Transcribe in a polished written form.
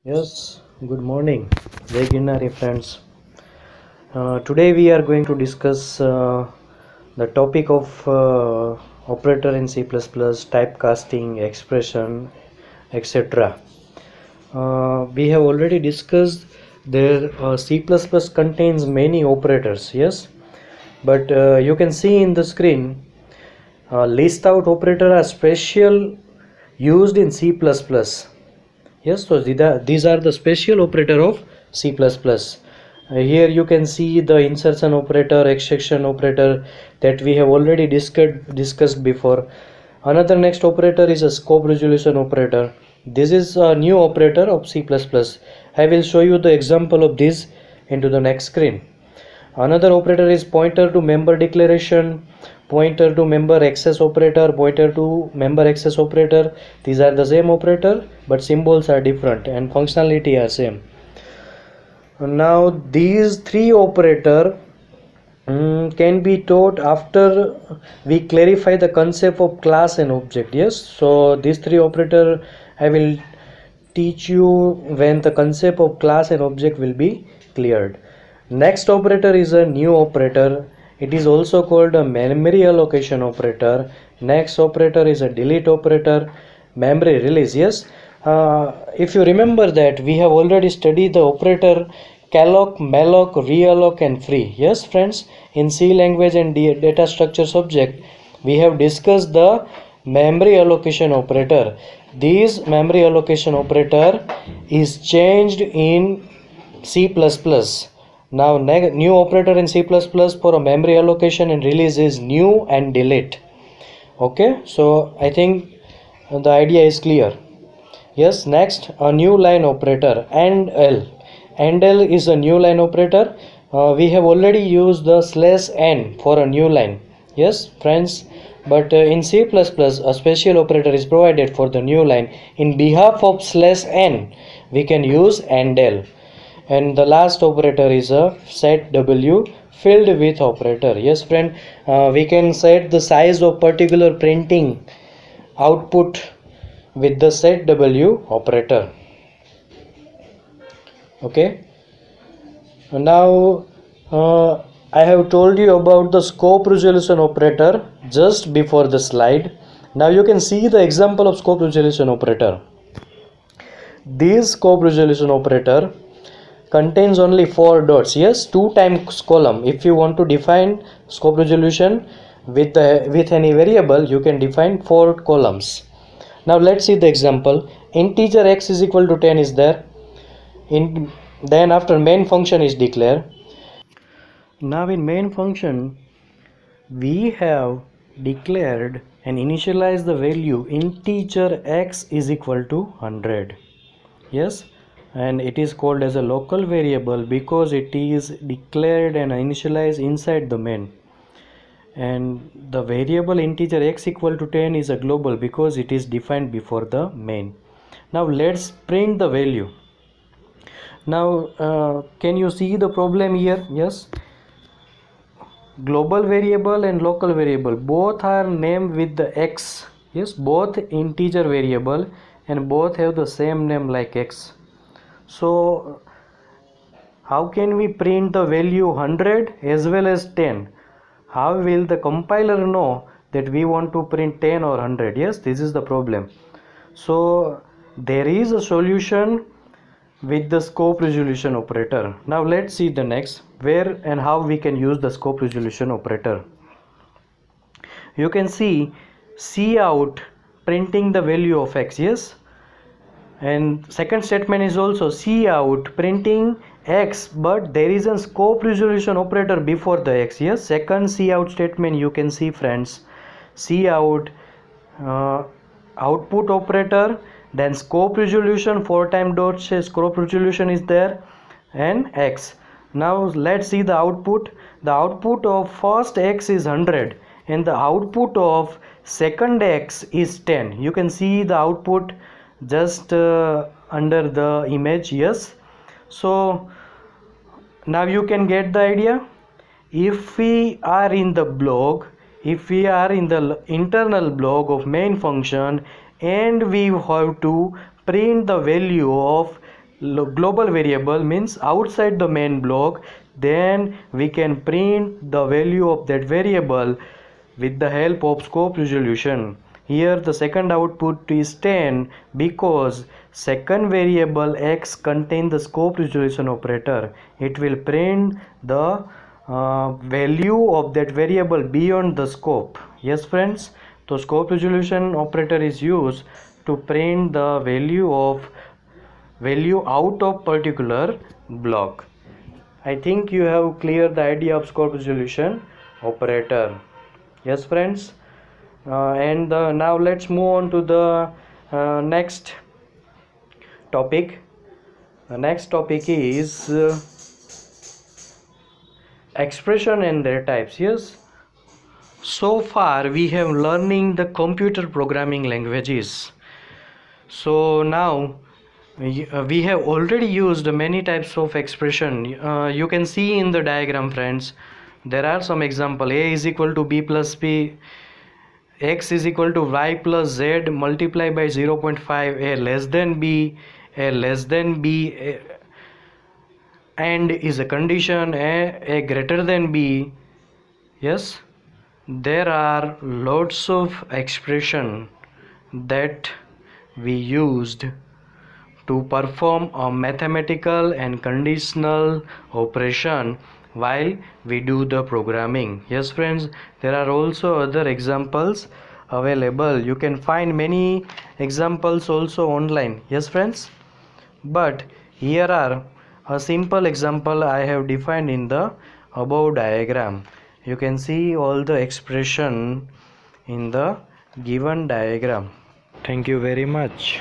Yes, good morning, Veginary friends. Today we are going to discuss the topic of operator in C++, typecasting, expression, etc. We have already discussed there C++ contains many operators, yes, but you can see in the screen list out operator are special used in C++. Yes, so these are the special operator of C++. Here you can see the insertion operator, extraction operator that we have already discussed before. Another next operator is a scope resolution operator. This is a new operator of C++. I will show you the example of this into the next screen. Another operator is pointer to member declaration, pointer to member access operator, pointer to member access operator. These are the same operator, but symbols are different and functionality are same. Now these three operator can be taught after we clarify the concept of class and object. Yes, so these three operator I will teach you when the concept of class and object will be cleared. Next operator is a new operator. It is also called a memory allocation operator. Next operator is a delete operator. Memory release. Yes, if you remember that we have already studied the operator calloc, malloc, realloc and free. Yes friends, in C language and data structure subject we have discussed the memory allocation operator. This memory allocation operator is changed in C++. Now new operator in C++ for a memory allocation and release is new and delete. Okay, so I think the idea is clear. Yes, next a new line operator AND-L. AND-L is a new line operator. We have already used the /n for a new line. Yes friends, but in C++ a special operator is provided for the new line. In behalf of /n we can use AND-L. And the last operator is a set W filled with operator. Yes friend, we can set the size of particular printing output with the set W operator. Okay, now I have told you about the scope resolution operator just before the slide. Now you can see the example of scope resolution operator. This scope resolution operator contains only 4 dots. Yes, 2 times column. If you want to define scope resolution with any variable, you can define 4 columns. Now let's see the example. Integer x is equal to 10 is there. Then after main function is declared. Now in main function we have declared and initialized the value integer x is equal to 100. Yes, and it is called as a local variable because it is declared and initialized inside the main. And the variable integer x equal to 10 is a global because it is defined before the main. Now let's print the value. Now can you see the problem here? Yes, global variable and local variable both are named with the x. Yes, both integer variable and both have the same name like x. So how can we print the value 100 as well as 10? How will the compiler know that we want to print 10 or 100? Yes, this is the problem. So there is a solution with the scope resolution operator. Now let's see the next where and how we can use the scope resolution operator. You can see cout printing the value of x. Yes, and second statement is also cout printing x, but there is a scope resolution operator before the x. Yes, second cout statement you can see friends, cout output operator, then scope resolution 4 times dot scope resolution is there, and x. Now let's see the output. The output of first x is 100 and the output of second x is 10. You can see the output just under the image. Yes, so now you can get the idea. If we are in the block, if we are in the internal block of main function and we have to print the value of global variable means outside the main block, then we can print the value of that variable with the help of scope resolution. Here the second output is 10 because second variable x contains the scope resolution operator. It will print the value of that variable beyond the scope. Yes friends, so scope resolution operator is used to print the value out of particular block. I think you have cleared the idea of scope resolution operator. Yes friends, and now let's move on to the next topic. The next topic is expression and their types. Yes, so far we have learning the computer programming languages. So now we have already used many types of expression. You can see in the diagram friends, there are some example. A is equal to b plus b, x is equal to y plus z multiplied by 0.5, a less than b, a less than b, and is a condition, a greater than b. Yes, there are lots of expression that we used to perform a mathematical and conditional operation while we do the programming. Yes friends, there are also other examples available. You can find many examples also online. Yes friends, but here are a simple example I have defined in the above diagram. You can see all the expression in the given diagram. Thank you very much.